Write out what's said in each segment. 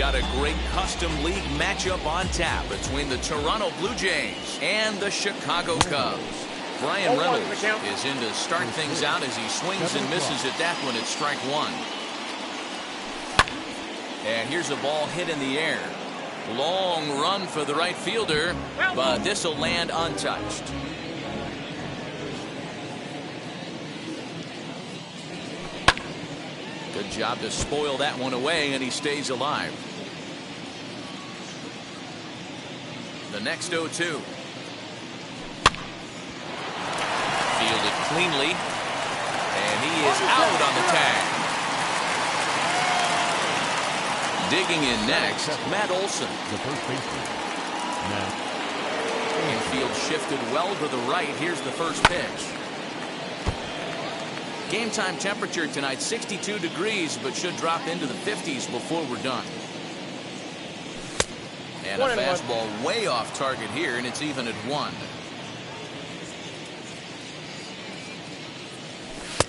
got a great custom league matchup on tap between the Toronto Blue Jays and the Chicago Cubs. Brian Reynolds is in to start things out as he swings and misses at that one at strike one. And here's a ball hit in the air. Long run for the right fielder, but this will land untouched. Good job to spoil that one away, and he stays alive. The next 0-2. Fielded cleanly, and he is out on the tag. Digging in next, Matt Olson. The first baseman. Infield shifted well to the right. Here's the first pitch. Game time temperature tonight 62 degrees, but should drop into the 50s before we're done. And a fastball way off target here, and it's even at 1.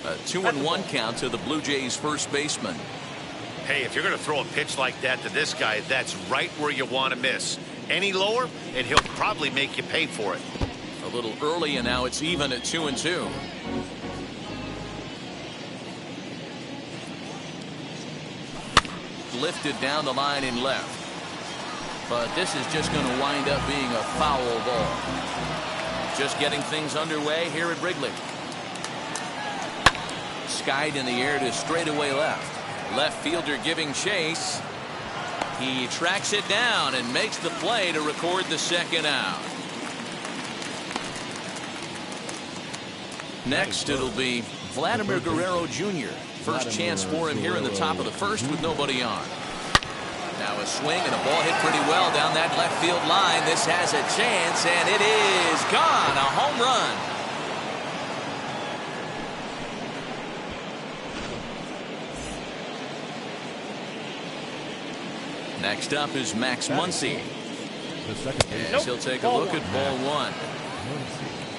A 2-1 count to the Blue Jays first baseman. Hey, if you're going to throw a pitch like that to this guy, that's right where you want to miss. Any lower, and he'll probably make you pay for it. A little early, and now it's even at 2-2. Lifted down the line in left. But this is just going to wind up being a foul ball. Just getting things underway here at Wrigley. Skied in the air to straightaway left. Left fielder giving chase. He tracks it down and makes the play to record the second out. Next it'll be Vladimir Guerrero Jr. First chance for him here in the top of the first with nobody on. Now a swing and a ball hit pretty well down that left field line. This has a chance, and it is gone. A home run. Next up is Max Muncy. As he'll take a look at ball one.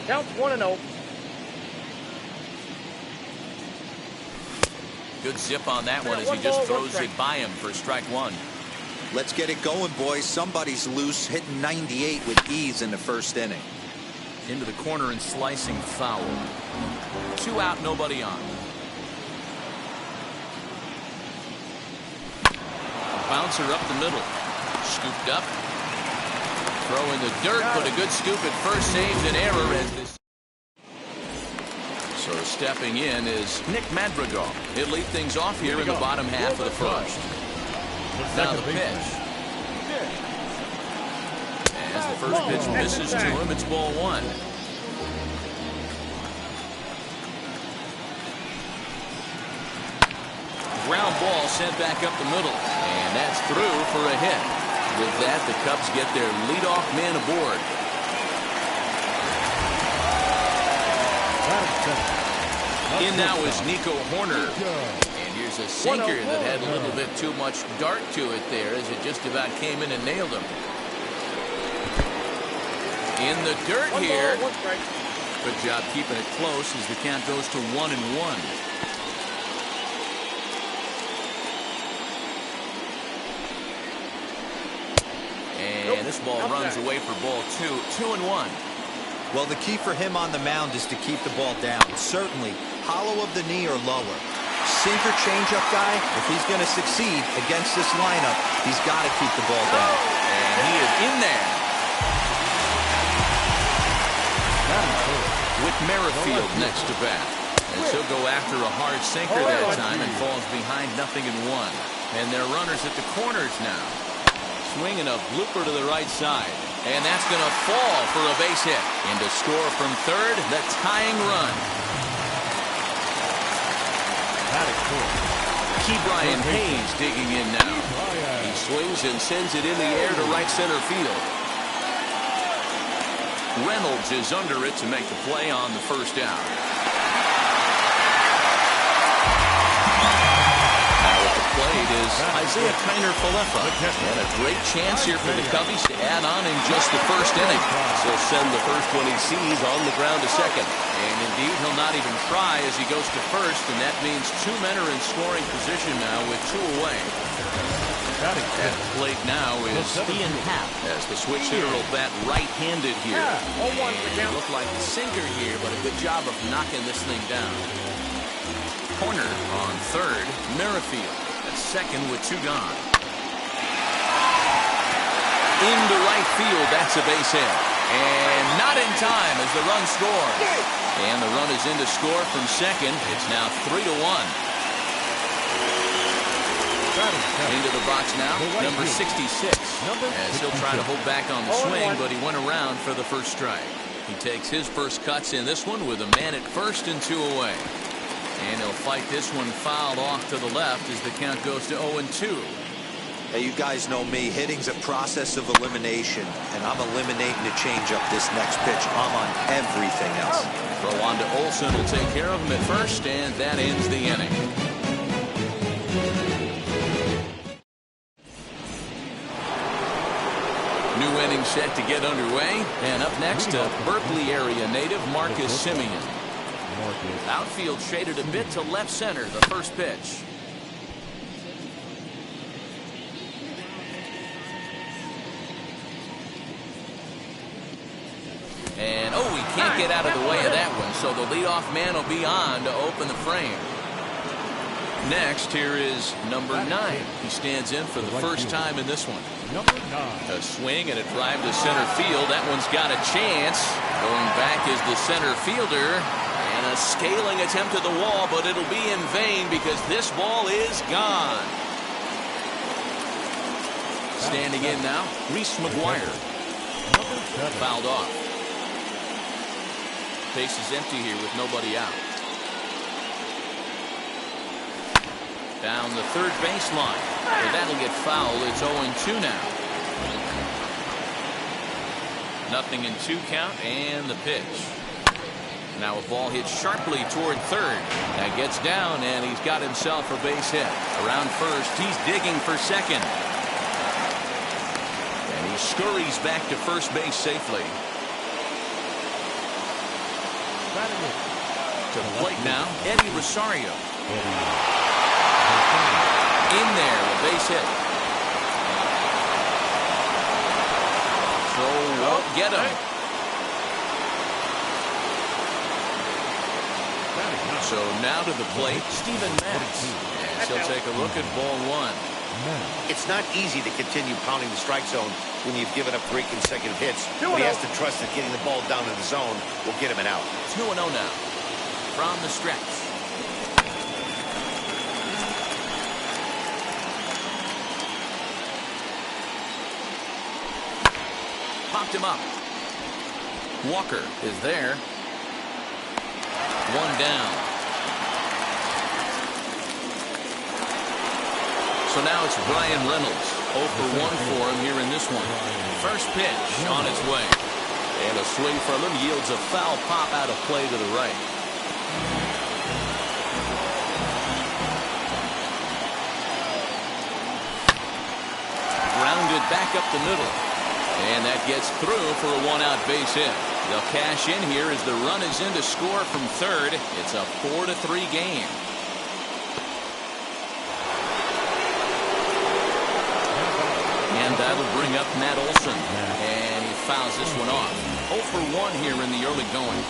Counts 1-0. Good zip on that one as he just throws it by him for strike one. Let's get it going, boys. Somebody's loose, hitting 98 with ease in the first inning. Into the corner and slicing foul. 2 out, nobody on. Bouncer up the middle. Scooped up. Throw in the dirt, but a good scoop at first saves an error as this. So stepping in is Nick Madrigal. He'll lead things off here in the bottom half of the first. Now the pitch. As the first pitch misses to him, it's ball one. Ground ball sent back up the middle. And that's through for a hit. With that, the Cubs get their leadoff man aboard. In now is Nico Horner. And here's a sinker that had a little bit too much dart to it there as it just about came in and nailed him. In the dirt here. Good job keeping it close as the count goes to 1-1. And this ball runs away for ball 2. 2-1. Well, the key for him on the mound is to keep the ball down. Certainly, hollow of the knee or lower. Sinker changeup guy, if he's going to succeed against this lineup, he's got to keep the ball down. And he is in there. With Merrifield next to bat. As he'll go after a hard sinker that time and falls behind 0-1. And they're runners at the corners now. Swinging a blooper to the right side. And that's going to fall for a base hit. And to score from third, the tying run. Ke'Bryan Hayes digging in now. He swings and sends it in the air to right center field. Reynolds is under it to make the play on the first out. Plate is Isaiah Kiner-Falefa. And a great chance here for the Cubbies to add on in just the first inning. He'll send the first one he sees on the ground to second. And indeed, he'll not even try as he goes to first, and that means 2 men are in scoring position now with 2 away. At the plate now is Ian Happ. as the switch hitter will bat right-handed here. Yeah, 0-1 the count. Looked like a sinker here, but a good job of knocking this thing down. Corner on third, Merrifield at second with 2 gone. Into right field, that's a base hit. And not in time as the run scores. And the run is in to score from second. It's now 3-1. Into the box now, number 66. As he'll try to hold back on the swing, but he went around for the first strike. He takes his first cuts in this one with a man at first and 2 away. And he'll fight this one fouled off to the left as the count goes to 0-2. Hey, you guys know me. Hitting's a process of elimination, and I'm eliminating the changeup this next pitch. I'm on everything else. Throw on to Olsen will take care of him at first, and that ends the inning. New inning set to get underway, and up next, a Berkeley area native, Marcus Simeon. Outfield shaded a bit to left center, the first pitch. And, oh, he can't get out of the way of that one, so the leadoff man will be on to open the frame. Next, here is number 9. He stands in for the first time in this one. A swing and a drive to center field. That one's got a chance. Going back is the center fielder. And a scaling attempt at the wall, but it'll be in vain because this ball is gone. Standing in now, Reese McGuire. Fouled off. Base is empty here with nobody out. Down the third baseline. But that'll get fouled. It's 0-2 now. 0-2 count and the pitch. Now a ball hit sharply toward third. That gets down and he's got himself a base hit. Around first, he's digging for second. And he scurries back to first base safely. To the plate now, Eddie Rosario. In there, a base hit. Throw won't get him. So now to the plate, Steven Matz. As he'll take a look at ball 1. It's not easy to continue pounding the strike zone when you've given up 3 consecutive hits. But he has to trust that getting the ball down in the zone will get him an out. 2-0 now from the stretch. Popped him up. Walker is there. 1 down. So now it's Brian Reynolds. 0 for 1 for him here in this one. First pitch on its way. And a swing from him yields a foul pop out of play to the right. Grounded back up the middle. And that gets through for a 1-out base hit. They'll cash in here as the run is in to score from third. It's a 4-3 game. And that'll bring up Matt Olson. And he fouls this one off. 0 for 1 here in the early going.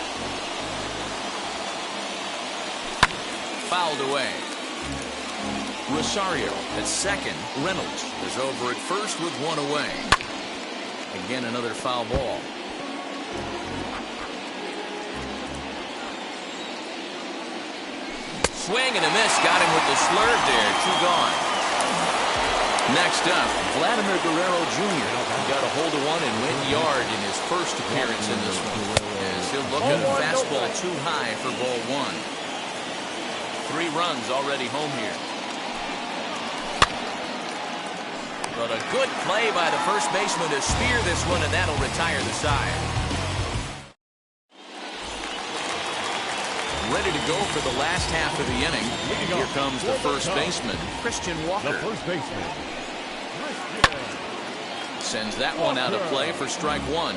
Fouled away. Rosario at second. Reynolds is over at first with 1 away. Again, another foul ball. Swing and a miss. Got him with the slurve there. 2 gone. Next up, Vladimir Guerrero Jr. got a hold of one and went yard in his first appearance in this one. As he'll look at a fastball too high for ball 1. 3 runs already home here. But a good play by the first baseman to spear this one, and that'll retire the side. Ready to go for the last half of the inning. Here comes the first baseman, Christian Walker. The first baseman. Sends that one out of play for strike 1.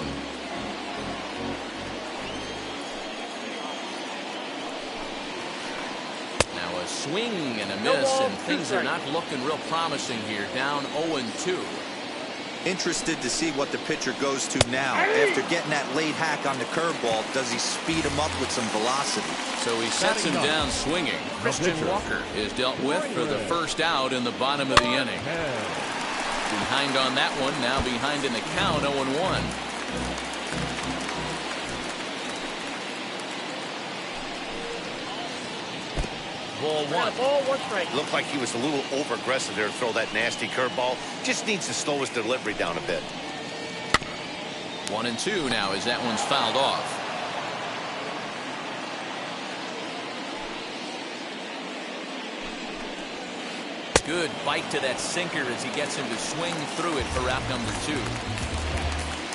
Now a swing and a miss, and things are not looking real promising here. Down 0-2. Interested to see what the pitcher goes to now. After getting that late hack on the curveball, does he speed him up with some velocity? So he sets him down swinging. Christian Walker is dealt with for the first out in the bottom of the inning. Behind on that one, now behind in the count, 0-1. Ball one. Ball, 1 strike. Looked like he was a little over-aggressive there to throw that nasty curveball. Just needs to slow his delivery down a bit. 1-2 now as that one's fouled off. Good bite to that sinker as he gets him to swing through it for out number 2.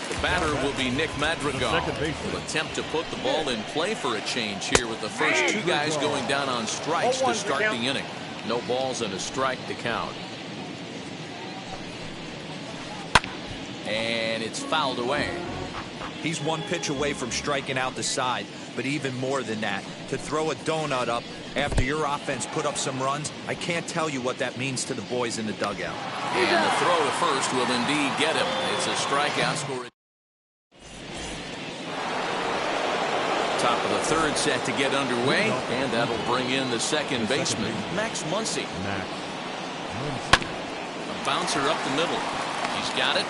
The batter will be Nick Madrigal. Will attempt to put the ball in play for a change here with the first 2 guys going down on strikes to start the inning. No balls and a strike to count. And it's fouled away. He's 1 pitch away from striking out the side, but even more than that, to throw a donut up after your offense put up some runs, I can't tell you what that means to the boys in the dugout. And the throw to first will indeed get him. It's a strikeout score. Top of the 3rd set to get underway, and that'll bring in the second baseman, Max Muncy. A bouncer up the middle. He's got it.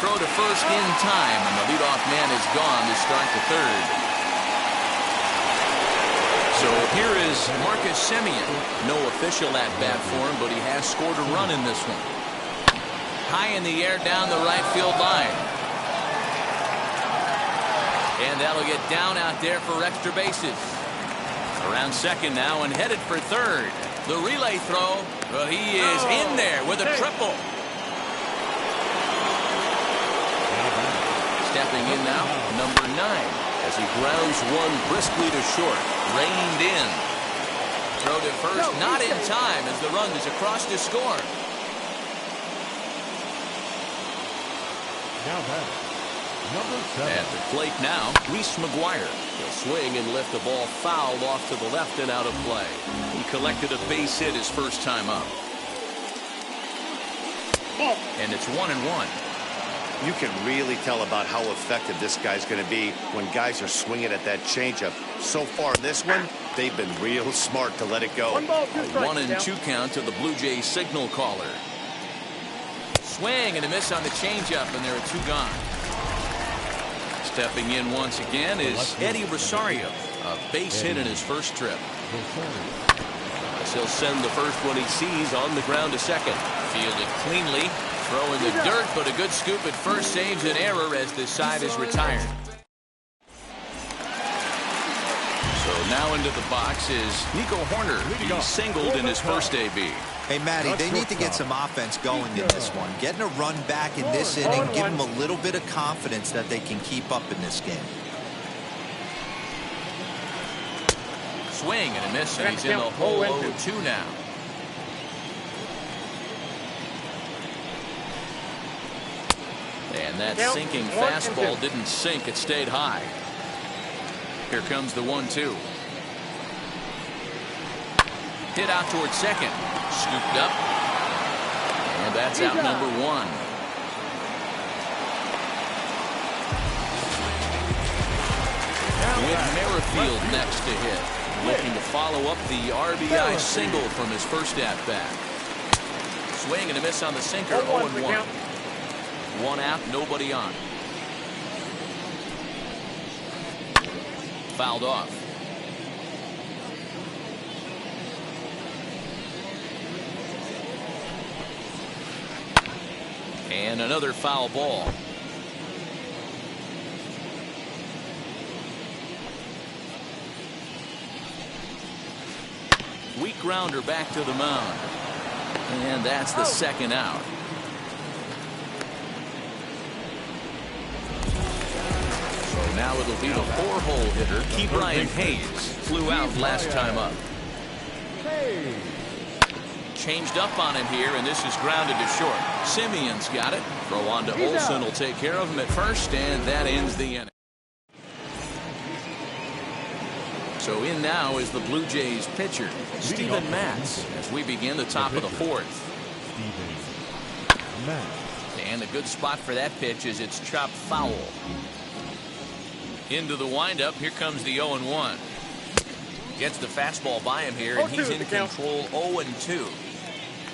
Throw to first in time, and the leadoff man is gone to start the 3rd. So here is Marcus Semien. No official at-bat for him, but he has scored a run in this one. High in the air down the right field line. And that'll get down out there for extra bases. Around second now and headed for third. The relay throw. Well, he is in there with a triple. Stepping in now, number 9, as he grounds one briskly to short. Reined in. Throw to first, not in time as the run is across to score. Now back. Number 7. At the plate now, Reese McGuire. He'll swing and lift the ball foul off to the left and out of play. He collected a base hit his first time up. And it's 1-1. You can really tell about how effective this guy's going to be when guys are swinging at that changeup. So far in this one, they've been real smart to let it go. 1 ball, 2 strikes. 1-2 count to the Blue Jays signal caller. Swing and a miss on the changeup, and there are 2 gone. Stepping in once again is Eddie Rosario, a base hit in his first trip. He'll send the first one he sees on the ground to second. Fielded cleanly, throwing the dirt, but a good scoop at first saves an error as this side is retired. So now into the box is Nico Horner. He singled in his first AB. Hey, Matty, they need to get some offense going in this one. Getting a run back in this inning, give them a little bit of confidence that they can keep up in this game. Swing and a miss, and he's in the hole 0-2 now. And that sinking fastball didn't sink. It stayed high. Here comes the 1-2. Hit out towards second. Scooped up. And that's out number 1. With Merrifield next to hit. Looking to follow up the RBI single from his first at-bat. Swing and a miss on the sinker, 0-1. 1 out, nobody on. Fouled off. And another foul ball. Weak grounder back to the mound. And that's the second out. So now it'll be the 4-hole hitter, Ke'Bryan Hayes. Flew out last time up. Changed up on him here, and this is grounded to short. Simeon's got it. Throw on to Olsen will take care of him at first, and that ends the inning. So in now is the Blue Jays pitcher, Steven Matz, as we begin the top of the fourth. And a good spot for that pitch is it's chopped foul. Into the windup. Here comes the 0-1. Gets the fastball by him here, and he's in control. 0-2.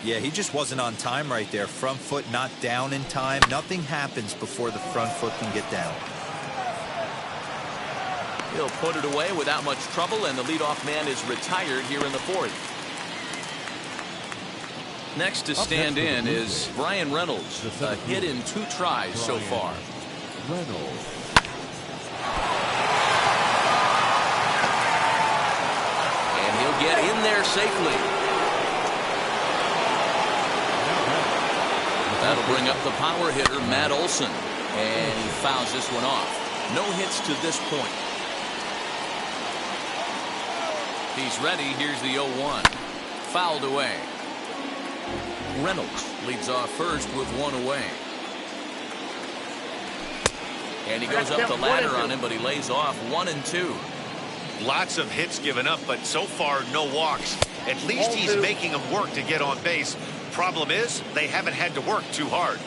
Yeah, he just wasn't on time right there. Front foot not down in time. Nothing happens before the front foot can get down. He'll put it away without much trouble, and the leadoff man is retired here in the fourth. Next to stand in is Brian Reynolds, a hit in 2 tries so far. Reynolds. And he'll get in there safely. That'll bring up the power hitter, Matt Olson. And he fouls this one off. No hits to this point. He's ready. Here's the 0-1. Fouled away. Reynolds leads off first with 1 away. And he goes up the ladder on him, but he lays off 1-2. Lots of hits given up, but so far no walks. At least he's making them work to get on base. Problem is, they haven't had to work too hard.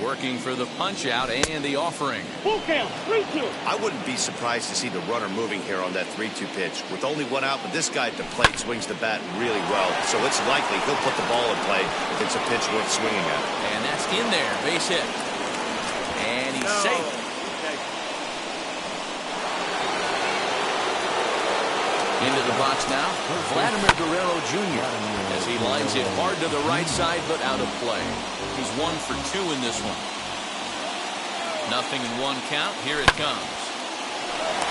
Working for the punch out and the offering. Full count, 3-2. I wouldn't be surprised to see the runner moving here on that 3-2 pitch. With only 1 out, but this guy at the plate swings the bat really well, so it's likely he'll put the ball in play if it's a pitch worth swinging at. And that's in there, base hit. And he's safe. Into the box now, Vladimir Guerrero Jr. as he lines it hard to the right side, but out of play. He's 1 for 2 in this one. Nothing in 1 count. Here it comes.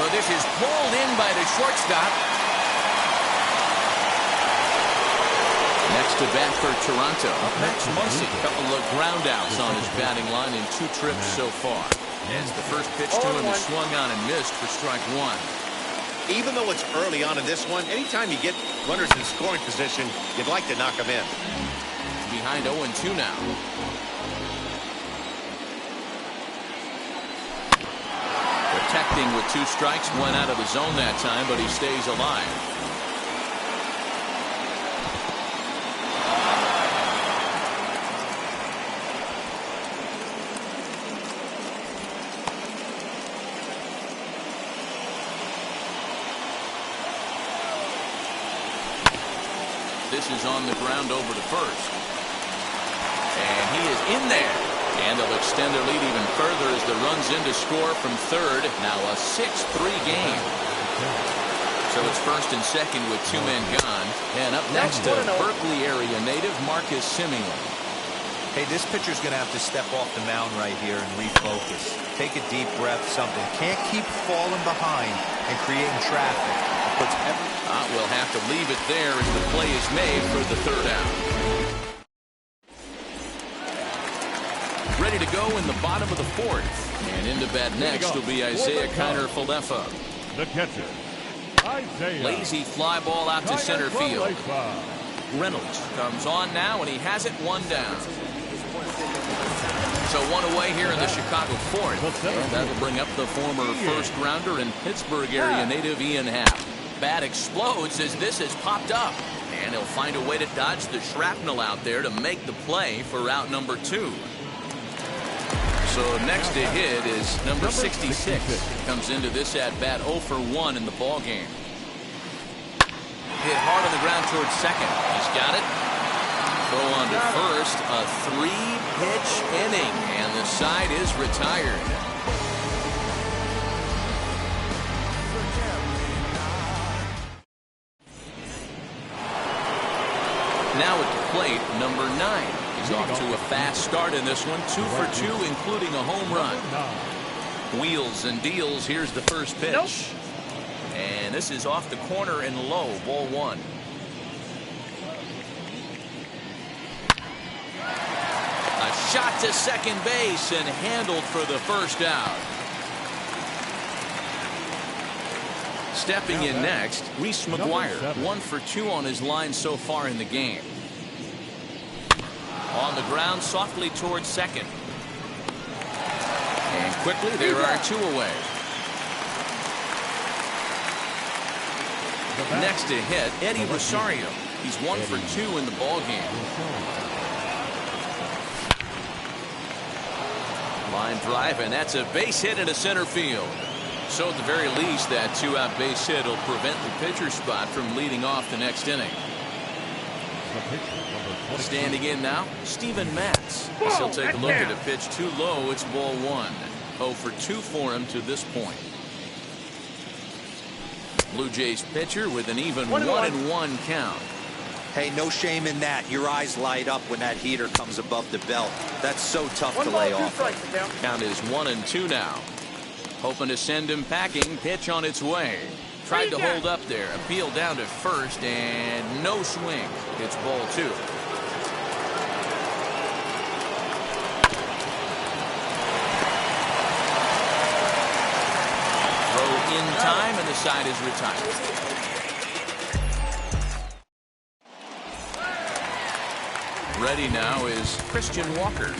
So this is pulled in by the shortstop. Next to bat for Toronto, Max Muncy. A couple of ground outs on his batting line in 2 trips so far. As the first pitch to him is swung on and missed for strike 1. Even though it's early on in this one, anytime you get runners in scoring position, you'd like to knock them in. Behind 0-2 now. Protecting with 2 strikes, went out of the zone that time, but he stays alive. This is on the ground over to first. And he is in there. And they'll extend their lead even further as the runs in to score from third. Now a 6-3 game. So it's first and second with 2 men gone. And up next to Berkeley area native Marcus Semien. Hey, this pitcher's going to have to step off the mound right here and refocus. Take a deep breath, something. Can't keep falling behind and creating traffic. It puts we'll have to leave it there as the play is made for the 3rd out. Ready to go in the bottom of the 4th. And into bat next will be Isaiah Kiner-Falefa. The catcher, Isaiah. Lazy fly ball out to center field. Reynolds comes on now, and he has it 1 down. So 1 away here in the Chicago 4th. And that'll bring up the former first-rounder and Pittsburgh area native Ian Happ. Bat explodes as this has popped up. And he'll find a way to dodge the shrapnel out there to make the play for out number 2. So next to hit is number 66. Comes into this at-bat 0 for 1 in the ballgame. Hit hard on the ground towards second. He's got it. Throw on to first. A 3-pitch inning. And the side is retired. Now at the plate, number 9. He's off to a fast start in this one. 2 for 2, including a home run. Wheels and deals. Here's the first pitch. And this is off the corner and low. Ball 1. A shot to second base and handled for the first out. Stepping in next, Reese McGuire. 1 for 2 on his line so far in the game. On the ground, softly towards second. And quickly, there are 2 away. Next to hit, Eddie Rosario. He's 1 for 2 in the ball game. Line drive, and that's a base hit into center field. So at the very least, that 2-out base hit will prevent the pitcher spot from leading off the next inning. Standing in now, Steven Matz. He'll take a look at a pitch too low. It's ball 1. 0 for 2 for him to this point. Blue Jays pitcher with an even 1-1 count. Hey, no shame in that. Your eyes light up when that heater comes above the belt. That's so tough to lay off. Count is 1-2 now. Hoping to send him packing. Pitch on its way. Tried to hold up there. Appeal down to first, and no swing. It's ball 2. Throw in time, and the side is retired. Ready now is Christian Walker.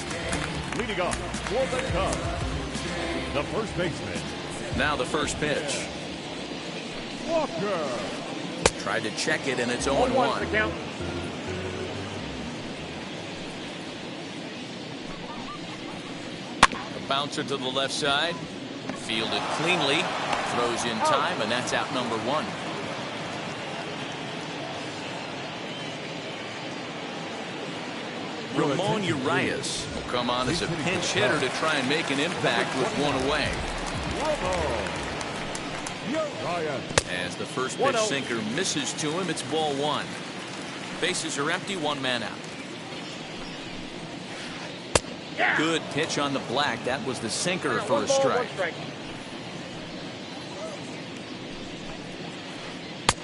Leading off for the Cubs, the first baseman. Now the first pitch. Walker. Tried to check it, and it's 0-1. A bouncer to the left side. Fielded cleanly. Throws in time, and that's out number 1. Ramon Urias will come on as a pinch hitter to try and make an impact with 1 away. As the first pitch sinker misses to him, it's ball 1. Bases are empty, 1 man out. Good pitch on the black. That was the sinker for a strike.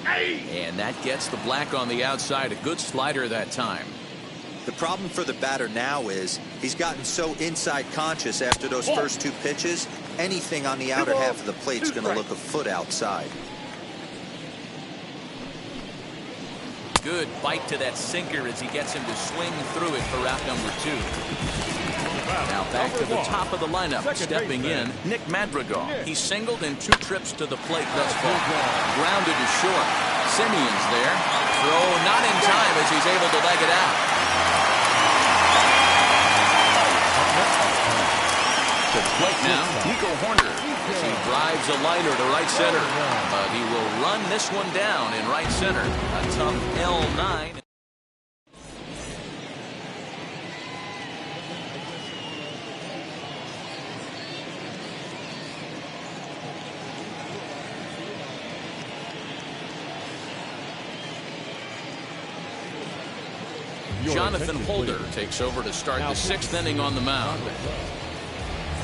And that gets the black on the outside. A good slider that time. The problem for the batter now is he's gotten so inside conscious after those first 2 pitches, anything on the outer half of the plate is going to look a foot outside. Good bite to that sinker as he gets him to swing through it for out number 2. Now back to the top of the lineup. Stepping in, Nick Madrigal. He's singled in 2 trips to the plate thus far. Grounded to short. Simeon's there. Throw not in time as he's able to leg it out. To the plate now, Nico Horner. He drives a liner to right center. But he will run this one down in right center. A tough L9. Jonathan Holder takes over to start the 6th inning on the mound.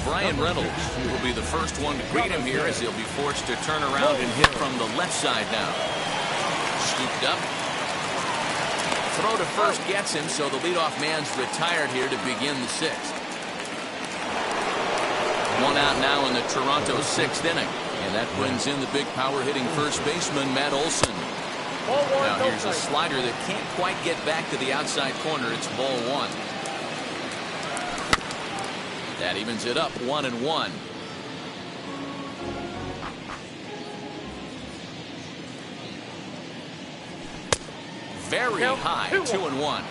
Brian Reynolds will be the first one to greet him here as he'll be forced to turn around and hit from the left side now. Scooped up. Throw to first gets him, so the leadoff man's retired here to begin the 6th. 1 out now in the Toronto 6th inning. And that brings in the big power hitting first baseman, Matt Olson. Now here's a slider that can't quite get back to the outside corner. It's ball 1. That evens it up 1-1. Very high, 2-1.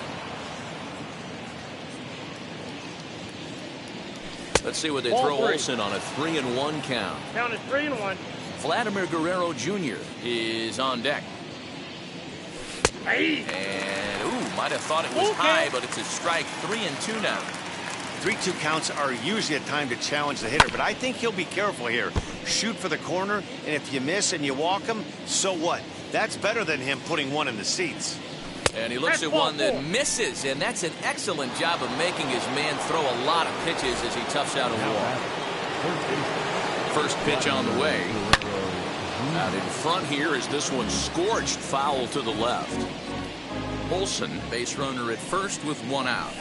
Let's see what they throw Olson on a 3-1 count. Count is 3-1. Vladimir Guerrero Jr. is on deck. And, might have thought it was high, but it's a strike. 3-2 now. 3-2 counts are usually a time to challenge the hitter, but I think he'll be careful here. Shoot for the corner, and if you miss and you walk him, so what? That's better than him putting one in the seats. And he looks at one that misses, and that's an excellent job of making his man throw a lot of pitches as he toughs out a wall. First pitch on the way. Out in front here is this one scorched foul to the left. Olson, base runner at first with 1 out.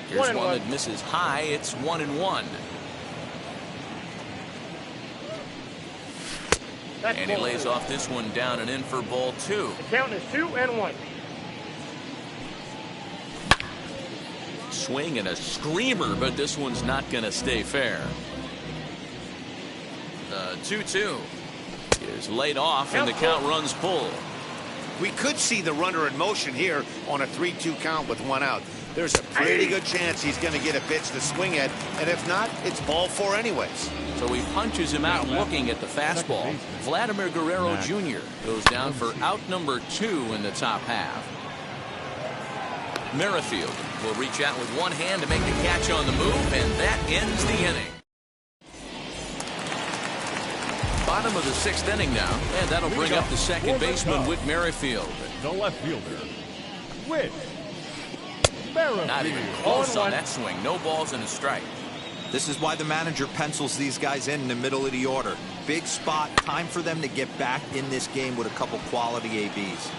Here's one that misses high. It's 1-1. And he lays off this one down and in for ball 2. The count is 2-1. Swing and a screamer, but this one's not going to stay fair. The 2-2 is laid off, and the count runs full. We could see the runner in motion here on a 3-2 count with 1 out. There's a pretty good chance he's going to get a pitch to swing at, and if not, it's ball 4 anyways. So he punches him out looking at the fastball. Vladimir Guerrero Jr. goes down for out number 2 in the top half. Merrifield will reach out with one hand to make the catch on the move, and that ends the inning. Bottom of the 6th inning now, and that'll bring up the second baseman, Whit Merrifield. The left fielder, Whit Merrifield. Not even close on that swing. No balls and a strike. This is why the manager pencils these guys in the middle of the order. Big spot, time for them to get back in this game with a couple quality ABs.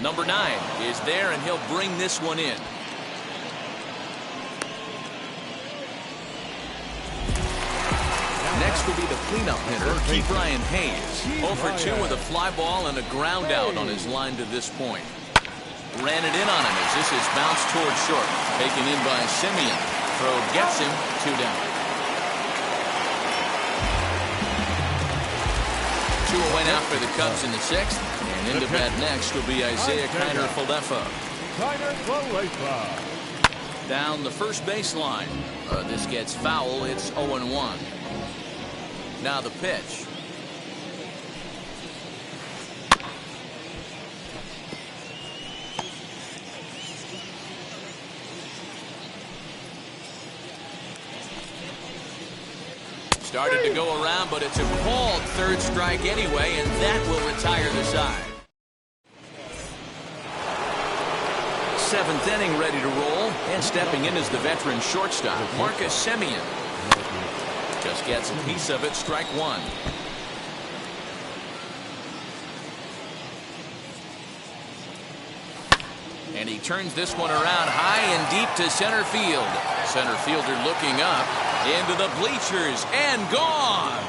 Number 9 is there, and he'll bring this one in. Next will be the cleanup hitter, Brian Hayes. 0 for 2 with a fly ball and a ground out on his line to this point. Ran it in on him as this is bounced towards short. Taken in by Simeon. Throw gets him, 2 down. 2 away now for the Cubs in the 6th. And into bat next will be Isaiah Kiner-Falefa. Down the first baseline. This gets foul. It's 0-1. Now the pitch. Started to go around, but it's a called 3rd strike anyway, and that will retire the side. 7th inning ready to roll, and stepping in is the veteran shortstop, Marcus Semien. Just gets a piece of it, strike 1. And he turns this one around high and deep to center field. Center fielder looking up into the bleachers and gone.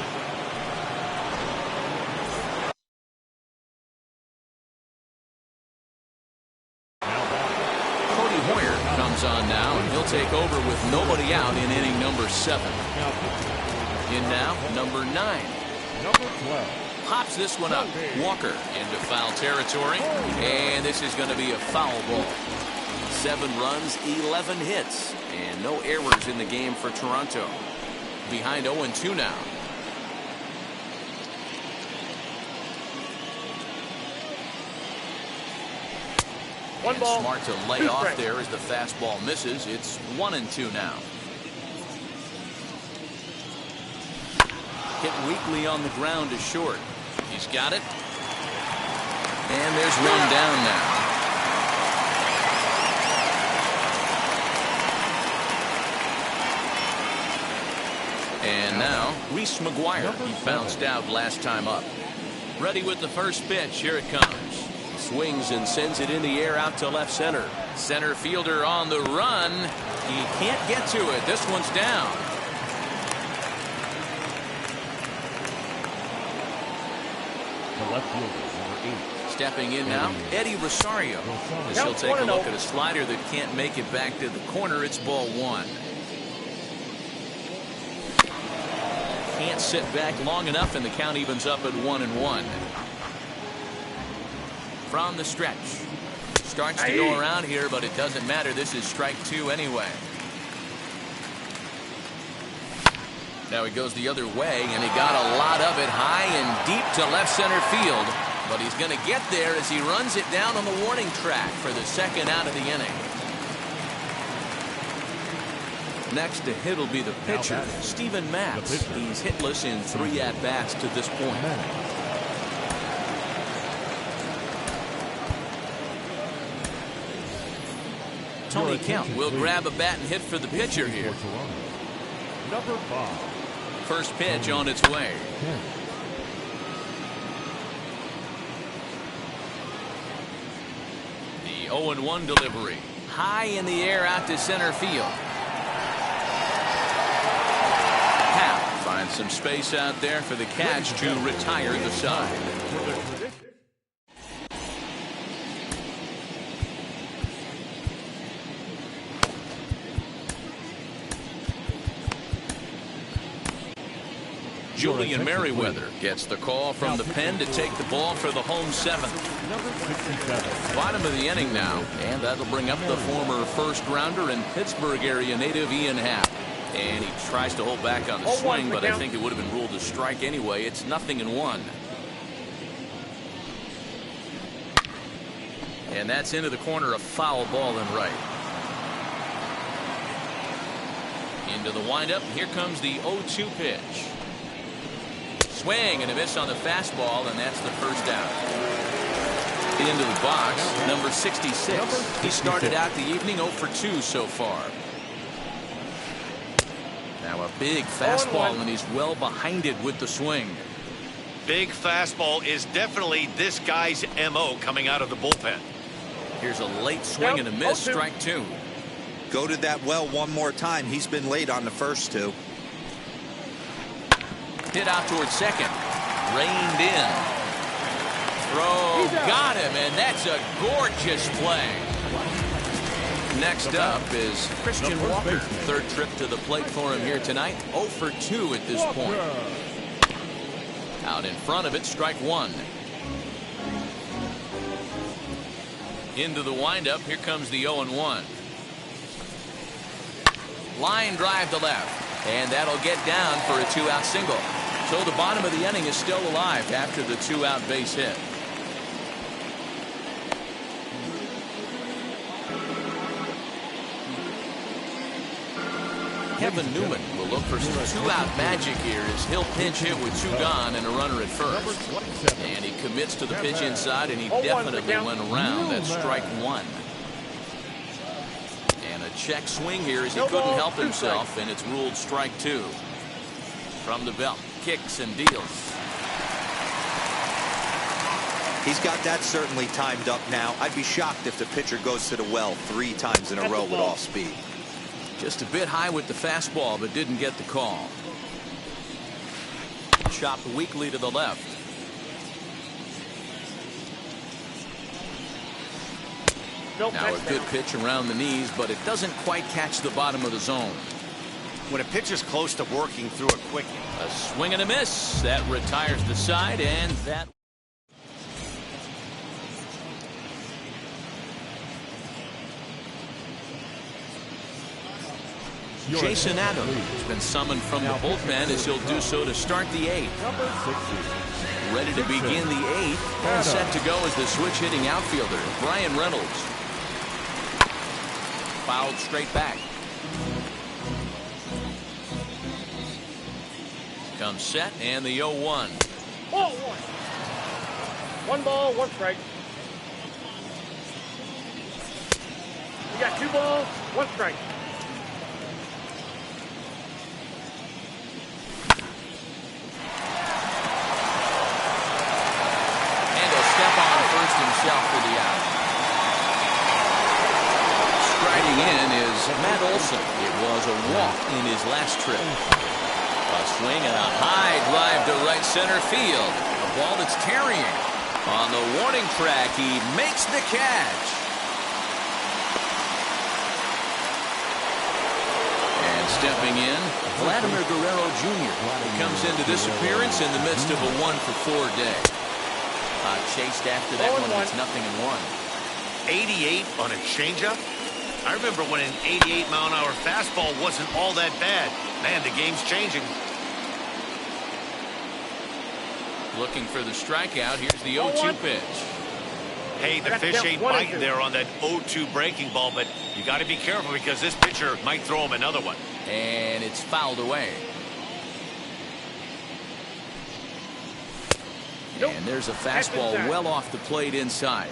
Cody Hoyer comes on now, and he'll take over with nobody out in inning number 7. In now, number 9. Number 12. Pops this one up. Walker into foul territory, and this is going to be a foul ball. 7 runs, 11 hits, and no errors in the game for Toronto. Behind 0-2 now. One ball. Smart to lay off there as the fastball misses. It's 1-2 now. Hit weakly on the ground to short. He's got it. And there's one down now. And now, Reese McGuire. He bounced out last time up. Ready with the first pitch. Here it comes. Swings and sends it in the air out to left center. Center fielder on the run. He can't get to it. This one's down. The left fielder, number 8. Stepping in now, Eddie Rosario. As he'll take a look at a slider that can't make it back to the corner. It's ball 1. Can't sit back long enough, and the count evens up at 1-1. From the stretch. Starts to go around here, but it doesn't matter. This is strike 2 anyway. Now he goes the other way, and he got a lot of it high and deep to left center field. But he's going to get there as he runs it down on the warning track for the 2nd out of the inning. Next to hit will be the pitcher, Steven Matz. He's hitless in 3 at-bats to this point. Tony Kemp will grab a bat and hit for the pitcher here. Number 5. First pitch on its way. The 0-1 delivery. High in the air out to center field. Hap finds some space out there for the catch to retire the side. Julian Merriweather gets the call from the pen to take the ball for the home seventh. Number 67. Bottom of the inning now, and that'll bring up the former first-rounder and Pittsburgh area native Ian Happ. And he tries to hold back on the swing, but I think it would have been ruled a strike anyway. It's 0-1. And that's into the corner, a foul ball and right. Into the windup, here comes the 0-2 pitch. Swing and a miss on the fastball, and that's the first out. Into the box, number 66. He started out the evening 0 for 2 so far. Now a big fastball, and he's well behind it with the swing. Big fastball is definitely this guy's MO coming out of the bullpen. Here's a late swing and a miss, strike 2. Go to that well one more time. He's been late on the first two. Hit out towards second. Reined in. Throw. Got him, and that's a gorgeous play. Next up is Christian Walker. Third trip to the plate for him here tonight. 0 for 2 at this point. Out in front of it, strike 1. Into the windup, here comes the 0-1. Line drive to left, and that'll get down for a 2-out single. So the bottom of the inning is still alive after the 2-out base hit. Kevin Newman will look for some 2-out magic here as he'll pinch hit with 2 gone and a runner at first. And he commits to the pitch inside, and he definitely went around. That's strike 1. And a check swing here as he couldn't help himself, and it's ruled strike 2. From the belt, kicks and deals. He's got that certainly timed up now. I'd be shocked if the pitcher goes to the well 3 times in a row with off speed. Just a bit high with the fastball, but didn't get the call. Chopped weakly to the left. Now a good pitch around the knees, but it doesn't quite catch the bottom of the zone. When a pitcher's close to working through a quick. A swing and a miss. That retires the side, and that. Jason Adams has been summoned from the bullpen as he'll do so to start the 8th. Ready to begin the 8th. All set to go is the switch-hitting outfielder, Brian Reynolds. Fouled straight back. Comes set, and the 0-1. Ball 1. 1 ball, 1 strike. You got 2 balls, 1 strike. Himself for the out. Striding in is Matt Olson. It was a walk in his last trip. A swing and a high drive to right center field. A ball that's tarrying. On the warning track, he makes the catch. And stepping in, Vladimir Guerrero Jr. He comes into this appearance in the midst of a 1-for-4 day. Chased after that one, it's 0-1. 88 on a changeup? I remember when an 88-mile-an-hour fastball wasn't all that bad. Man, the game's changing. Looking for the strikeout. Here's the 0-2 pitch. Hey, the fish ain't biting there on that 0-2 breaking ball, but you got to be careful because this pitcher might throw him another one. And it's fouled away. And there's a fastball well off the plate inside.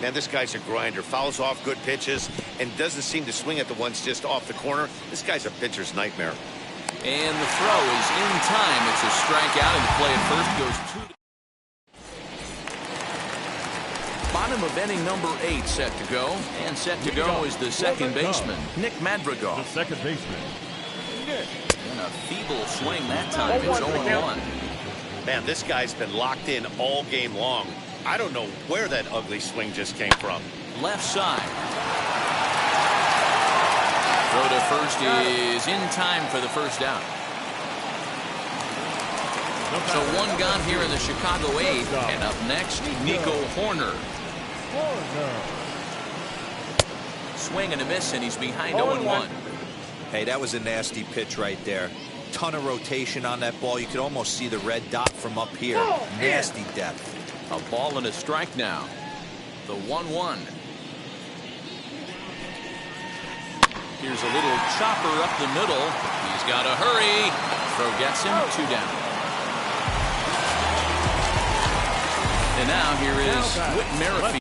Man, this guy's a grinder. Fouls off good pitches and doesn't seem to swing at the ones just off the corner. This guy's a pitcher's nightmare. And the throw is in time. It's a strikeout, and the play at first goes 2. Bottom of inning number 8 set to go. And set to go is the second baseman, Nick Madrigal. The second baseman, Nick. And a feeble swing that time. It's 0-1. Man, this guy's been locked in all game long. I don't know where that ugly swing just came from. Left side. Throw to first is in time for the first out. So one gone here in the Chicago 8th. And up next, Nico Horner. Swing and a miss, and he's behind 0-1. Hey, that was a nasty pitch right there. Ton of rotation on that ball. You could almost see the red dot from up here. Nasty depth. A ball and a strike now. The 1-1. Here's a little chopper up the middle. He's got to hurry. Throw gets him, 2 down. And now here is Whit Merrifield.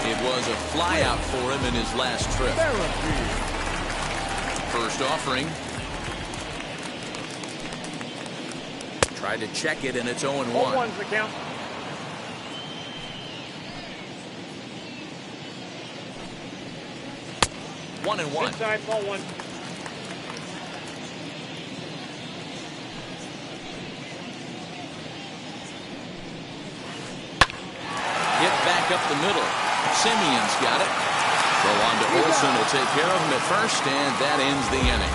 It was a flyout for him in his last trip. First offering. Tried to check it, and it's 0-1. 0-1's the count. One and one. Inside, ball 1. Hit back up the middle. Simeon's got it. Throw on to Olsen will take care of him at first, and that ends the inning.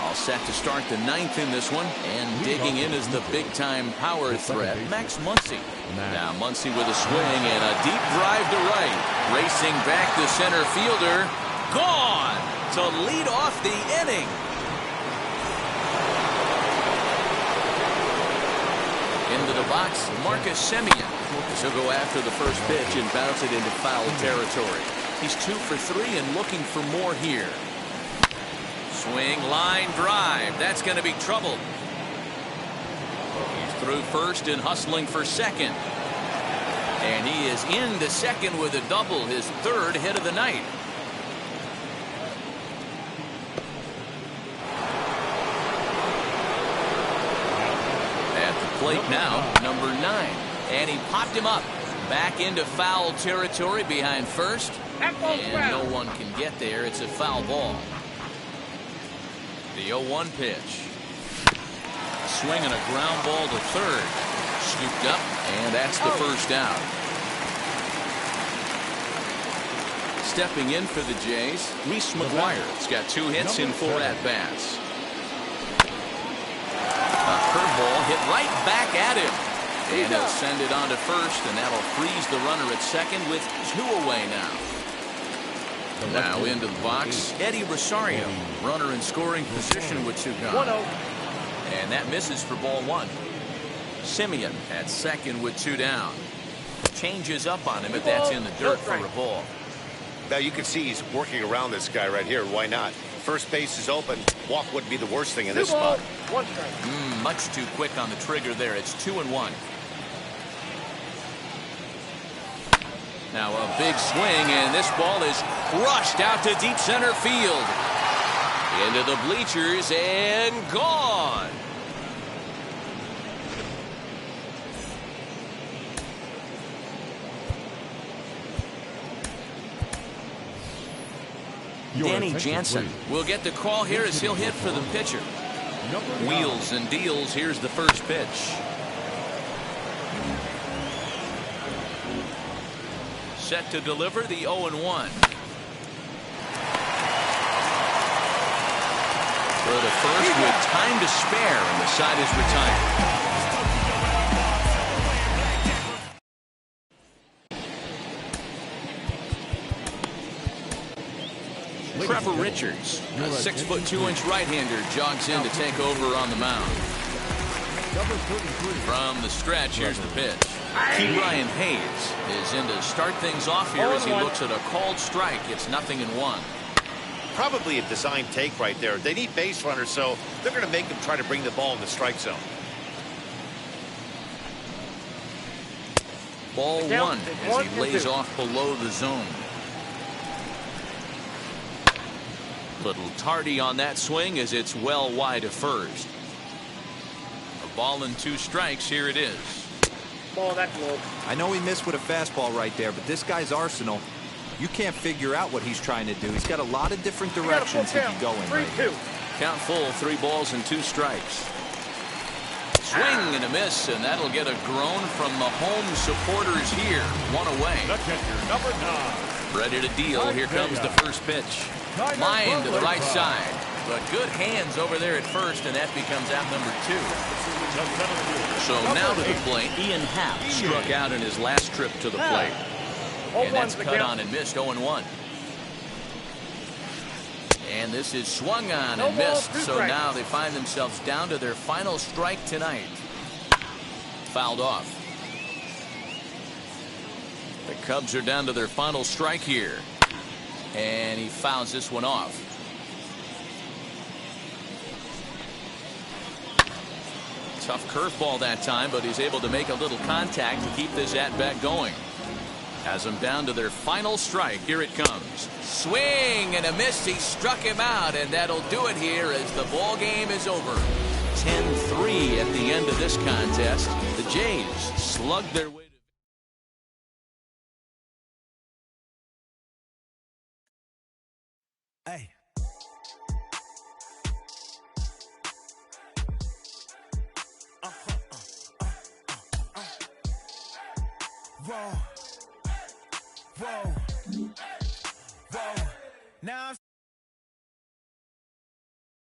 All set to start the 9th in this one, and digging in is the big-time power threat, Max Muncy. Now Muncy with a swing and a deep drive to right. Racing back the center fielder. Gone to lead off the inning. Into the box, Marcus Semien. He'll go after the first pitch and bounce it into foul territory. He's 2 for 3 and looking for more here. Swing, line drive. That's going to be trouble. He's through first and hustling for second. And he is into second with a double, his 3rd hit of the night. Plate now, number 9, and he popped him up back into foul territory behind first, and no one can get there. It's a foul ball. The 0-1 pitch. A swing and a ground ball to third. Scooped up, and that's the first out. Stepping in for the Jays, Reese McGuire. He's got 2 hits in 4 at-bats. A curveball hit right back at him. And he'll send it on to first, and that'll freeze the runner at second with 2 away now. Now into the box, Eddie Rosario. Runner in scoring position with 2 gone. 1-0. And that misses for ball 1. Simeon at second with 2 down. Changes up on him, but that's in the dirt for a ball. Now you can see he's working around this guy right here. Why not? First base is open. Walk wouldn't be the worst thing in this 2 balls, spot. 1 strike. Much too quick on the trigger there. It's 2-1. Now a big swing, and this ball is crushed out to deep center field. Into the bleachers and gone. Danny Jansen will get the call here as he'll hit for the pitcher. Wheels and deals. Here's the first pitch. Set to deliver the 0-1. For the first with time to spare, and the side is retired. Trevor Richards, a 6'2" right-hander, jogs in to take over on the mound. From the stretch, here's the pitch. Ryan Hayes is in to start things off here as he looks at a called strike. It's 0-1. Probably a design take right there. They need base runners, so they're going to make them try to bring the ball in the strike zone. Ball 1 as he lays off below the zone. Little tardy on that swing as it's well wide of first. A ball and 2 strikes. Here it is. Ball, that's low. I know he missed with a fastball right there, but this guy's arsenal, you can't figure out what he's trying to do. He's got a lot of different directions he can go in. 3-2. Count full, 3 balls and 2 strikes. Swing and a miss, and that'll get a groan from the home supporters here. 1 away. The catcher, number 9. Ready to deal. Here comes the first pitch. Line to the right side. But good hands over there at first, and that becomes out number 2. So now to the plate. Ian Happ struck out in his last trip to the plate. And that's cut on and missed. 0-1. And this is swung on and missed. So now they find themselves down to their final strike tonight. Fouled off. The Cubs are down to their final strike here. And he fouls this one off. Tough curveball that time, but he's able to make a little contact to keep this at-bat going. Has them down to their final strike. Here it comes. Swing and a miss. He struck him out, and that'll do it here as the ball game is over. 10-3 at the end of this contest. The Jays slugged their way. Hey. Whoa. Whoa. Whoa. Now I'm